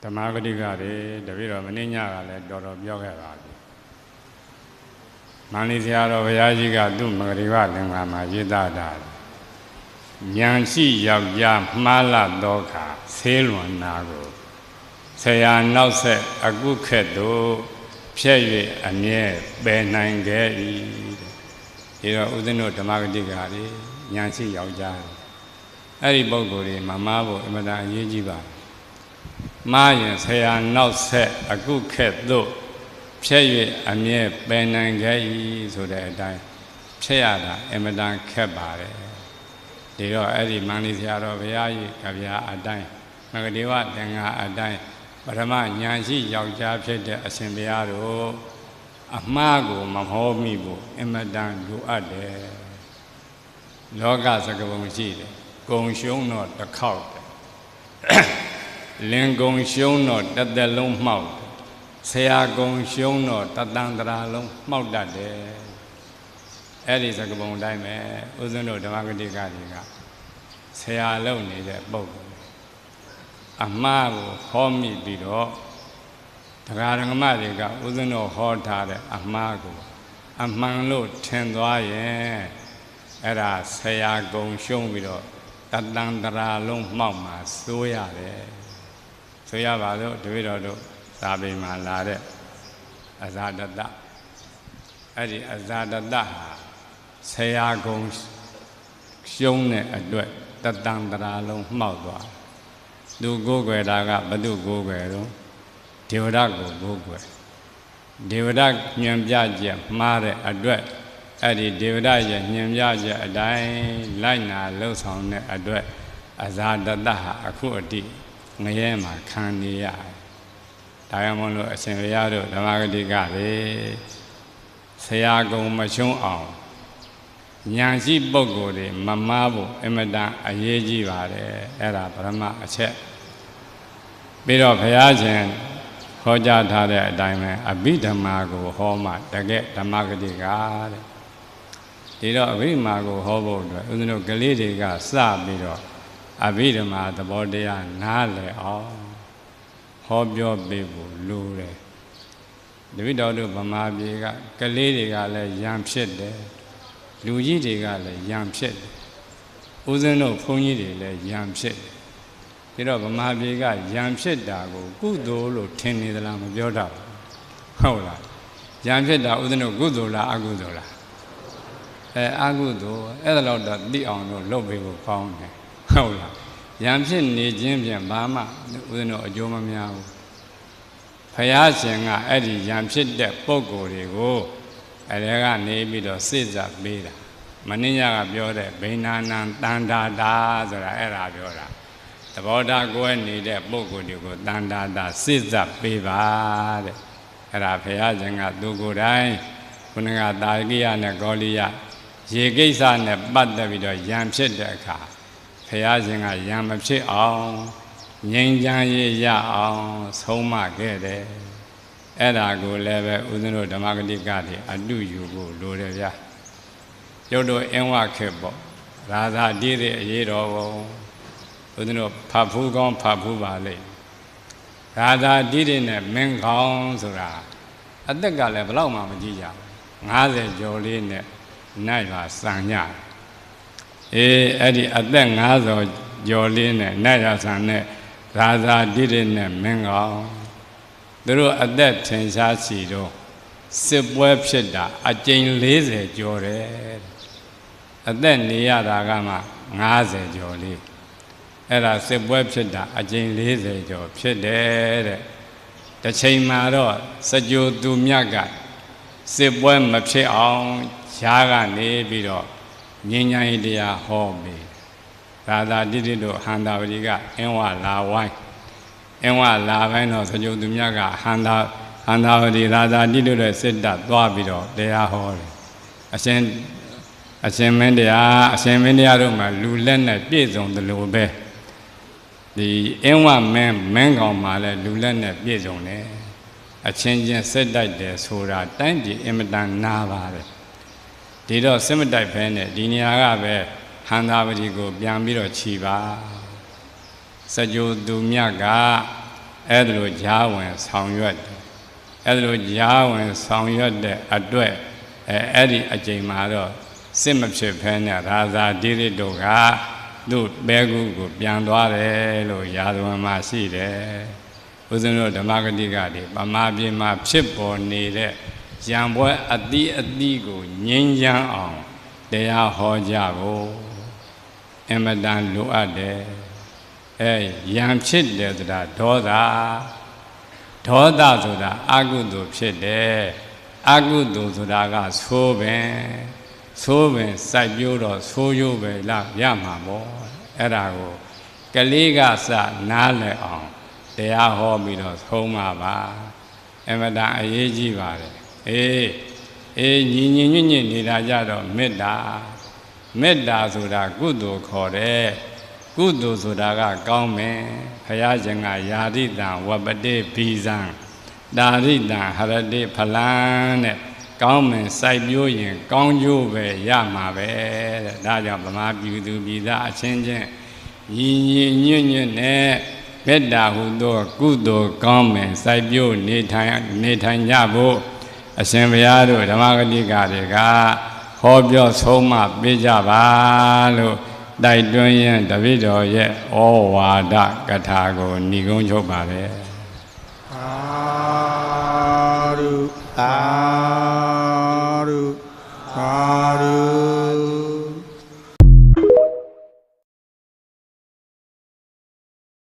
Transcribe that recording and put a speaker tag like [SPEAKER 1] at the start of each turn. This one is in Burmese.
[SPEAKER 1] ဓမ္မဂတိကတွေတပည့်တော်မင်းညကလည်းတော်တော်ပြောခဲ့ပါပြီမန္တလေးဆရာတော်ဘုရားကြီးကသူ့မဂရိဝလင်္ကာမှာရေးသားတာဉာဏ်ရှိယောက်ျားမှားလသောခါဆေးလွန်နာကိုဆရာနောက်ဆက်အကုခက်တို့ဖြည့်၍အမြဲပယ်နိုင်ခဲ့၏ဒီတော့ဦးဇင်းတို့ဓမ္မဂတိကတွေဉာဏ်ရှိယောက်ျားအဲ့ဒီပုဂ္ဂိုလ်တွေမမားဖို့အမှန်တန်အရေးကြီးပါမားရင်ဆရာနောက်ဆက်အကုခက်တို့ဖြည့်၍အမြဲပယ်နိုင်ခဲ့၏ဆိုတဲ့အတိုင်းဖြည့်ရတာအမှန်တန်ခက်ပါတယ်ဒီတော့အဲ့ဒီမန္တလေးဆရာတော်ဘုရားကြီးကဗျာအတိုင်းမဂဒေဝသင်္ဃာအတိုင်းပထမဉာဏ်ရှိယောက်ျားဖြစ်တဲ့အရှင်ဘုရားတို့အမှားကိုမဟောမိဖို့အမှန်တန်လိုအပ်တယ်လောကစကားပုံရှိတယ်ဂုံရှုံးတော့တစ်ခေါက်လင်ဂုံရှုံးတော့တစ်သက်လုံးမှောက်ဆရာဂုံရှုံးတော့တသန္တရာလုံးမှောက်တတ်တယ်အဲ့ဒီစကားပုံတိုင်းပဲဥစဉ်တို့ဓမ္မဂတိကတွေကဆရာလုံနေတဲ့ပုဂ္ဂိုလ်အမှားကိုဟောမိပြီးတော့တရားဓမ္မတွေကဥစဉ်တို့ဟောထားတဲ့အမှားကိုအမှန်လို့ထင်သွားရင်အဲ့ဒါဆရာဂုံရှုံးပြီးတော့တသန္တရာလုံးမှောက်မှာစိုးရတယ်ဆိုရပါလို့တပည့်တော်တို့သာပေမှာလာတဲ့အဇာတတအဲ့ဒီအဇာတတဟာဆရာဂုံရှုံးတဲ့အတွက်တသန္တရာလုံးမှောက်သွားသူကိုယ်ွယ်တာကဘသူကိုယ်ွယ်တော့ဒေဝဒကိုကိုယ်ွယ်ဒေဝဒညွန်ပြချက်မှားတဲ့အတွက်အဲ့ဒီဒေဝဒရဲ့ညွန်ပြချက်အတိုင်းလိုက်နာလှုပ်ဆောင်တဲ့အတွက်အဇာတတဟာအခုအတိငရဲမှာခံနေရတယ်ဒါကြောင့်မလို့အရှင်ဘုရားတို့ဓမ္မဂတိကလေဆရာကုံမရှုံးအောင်ဉာဏ်ရှိပုဂ္ဂိုလ်တွေမမားဖို့အမတန်အရေးကြီးပါတယ်အဲ့ဒါပရမအချက်ပြီးတော့ဘုရားရှင်ဟောကြားထားတဲ့အတိုင်းပဲအဘိဓမ္မာကိုဟောမှတကယ်ဓမ္မဂတိကတဲ့ဒီတော့အဘိဓမ္မာကိုဟောဖို့အတွက်ဦးဇင်းတို့ကလေးတွေကစပြီးတော့အဘိဓမ္မာသဘောတရားနားလည်အောင်ဟောပြောပေးဖို့လိုတယ်တပည့်တော်တို့ဗမာပြည်ကကလေးတွေကလည်းယံဖြစ်တယ်လူကြီးတွေကလည်းယံဖြစ်တယ်ဦးဇင်းတို့ဘုန်းကြီးတွေလည်းယံဖြစ်တယ်ဒါတော့ဗမာပြည်ကယံဖြစ်တာကိုကုသိုလ်လို့ထင်နေသလားမပြောတာဟုတ်လားယံဖြစ်တာဦးဇင်းတို့ကုသိုလ်လားအကုသိုလ်လားအကုသိုလ်အဲ့ဒါတော့သိအောင်လို့လုပ်ပေးဖို့ကောင်းတယ်ဟုတ်လားယံဖြစ်နေခြင်းဖြင့်ဘာမှဦးဇင်းတို့အကျိုးမများဘူးဘုရားရှင်ကအဲ့ဒီယံဖြစ်တဲ့ပုဂ္ဂိုလ်တွေကိုအဲ့ဒါကနေပြီးတော့စိတ်ဇပ်ပေးတာမင်းညကပြောတဲ့ဘိနာနံတန္တာတာဆိုတာအဲ့ဒါပြောတာသဘောထားကိုယ်နေတဲ့ပုဂ္ဂိုလ်တွေကိုတန္တာတာစိတ်ဇပ်ပေးပါတဲ့အဲ့ဒါဘုရားရှင်ကသူကိုယ်တိုင်ခုနကတာကိယနဲ့ဂေါလိယရေကိစ္စနဲ့ပတ်သက်ပြီးတော့ယံဖြစ်တဲ့အခါဘုရားရှင်ကယံမဖြစ်အောင်ငြိမ်းချမ်းရေးရအောင်ဆုံးမခဲ့တယ်အဲ့ဒါကိုလည်းပဲဦးဇင်းတို့ဓမ္မဂတိကတွေအတုယူဖို့လိုတယ်ဗျာရုပ်တို့အင်းဝခေပေါ့ရာဇာတိရဲ့အရေးတော်ဘုံဦးဇင်းတို့ဖတ်ဖူးကောင်းဖတ်ဖူးပါလိမ့်ရာဇာတိတွေနဲ့မင်းကောင်းဆိုတာအသက်ကလည်းဘလောက်မှမကြည့်ကြဘူး50ကျော်လေးနဲ့နိုင်ပါစံညအဲ့ဒီအသက်50ကျော်လေးနဲ့နိုင်ရစံနဲ့ရာဇာတိတွေနဲ့မင်းကောင်းသူတို့အသက်ထင်ရှားစီတော့စစ်ပွဲဖြစ်တာအကြိမ်40ကျော်တယ်အသက်နေရတာကမှ50ကျော်လေးအဲ့ဒါစစ်ပွဲဖြစ်တာအကြိမ်40ကျော်ဖြစ်တယ်တဲ့တစ်ချိန်မှာတော့စကြိုသူမြတ်ကစစ်ပွဲမဖြစ်အောင်ဈာကနေပြီးတော့ဉာဏ်ဉာဏ်တရားဟောပြီးသာသာတိတိတို့ဟန္တာဝတိကအင်းဝလာဝိုင်းအင်းဝလာပိုင်းတော့စကြုံသူမြတ်ကဟန္တာဝတိရာဇာတိတို့ရဲ့စစ်တပ်သွားပြီးတော့တရားဟောတယ်အရှင်မင်းတရားတို့မှာလူလက်နဲ့ပြည့်စုံတယ်လို့ပဲဒီအင်းဝမင်းကောင်မှာလည်းလူလက်နဲ့ပြည့်စုံတယ်အချင်းချင်းစစ်တိုက်တယ်ဆိုတာတိုင်းပြည်အင်မတန်နာပါတယ်ဒီတော့စစ်မတိုက်ဖဲနဲ့ဒီနေရာကပဲဟန္တာဝတိကိုပြန်ပြီးတော့ခြီပါစကြိုသူမြတ်က အဲ့ဒါလိုကြားဝင်ဆောင်ရွက်တယ်အဲ့ဒါလိုကြားဝင်ဆောင်ရွက်တဲ့အတွက်အဲ့ဒီအချိန်မှာတော့စစ်မဖြစ်ဖဲနဲ့ရာဇာတိရတို့ကသူ့ဘဲကူကိုပြန်သွားတယ်လို့ရာဇဝင်မှာရှိတယ်ဦးဇင်းတို့ဓမ္မဂတိကတွေပမာပြေမှာဖြစ်ပေါ်နေတဲ့ရံပွဲအတိအသီးကိုငြိမ်းချမ်းအောင်တရားဟောကြဖို့အမတန်လိုအပ်တယ်ရံဖြစ်တယ်ဆိုတာဒေါသဆိုတာအကုသိုလ်ဖြစ်တယ်အကုသိုလ်ဆိုတာကဆိုးပင်စိုက်ပျိုးတော့ဆိုးရိုးပဲလားရမှာပေါ့အဲ့ဒါကိုကလေးကစနားလည်အောင်တရားဟောပြီးတော့ဆုံးမှာပါအမတန်အရေးကြီးပါတယ်ညီညွတ်နေတာကြတော့မေတ္တာဆိုတာကုသိုလ်ခေါ်တယ်ကုသိုလ်ဆိုတာကကောင်းမယ်ဘုရားရှင်ကယာရိတံဝပတိဘိဇံဒါရိတံဟရတိဖလံတဲ့ကောင်းမယ်စိုက်ပျိုးရင်ကောင်းကျိုးပဲရမှာပဲတဲ့ဒါကြောင့်ဗမာပြည်သူပြည်သားအချင်းချင်းညီညွတ်နဲ့မေတ္တာဟုသောကုသိုလ်ကောင်းမယ်စိုက်ပျိုးနေထိုင်ကြဖို့အရှင်ဘုရားတို့ဓမ္မဂတိကတွေကဟောပြောဆုံးမပေးကြပါလို့တိုက်တွန်းရင်တပည့်တော်ရဲ့ဩဝါဒကထာကိုဏိကုံးချုပ်ပါတယ်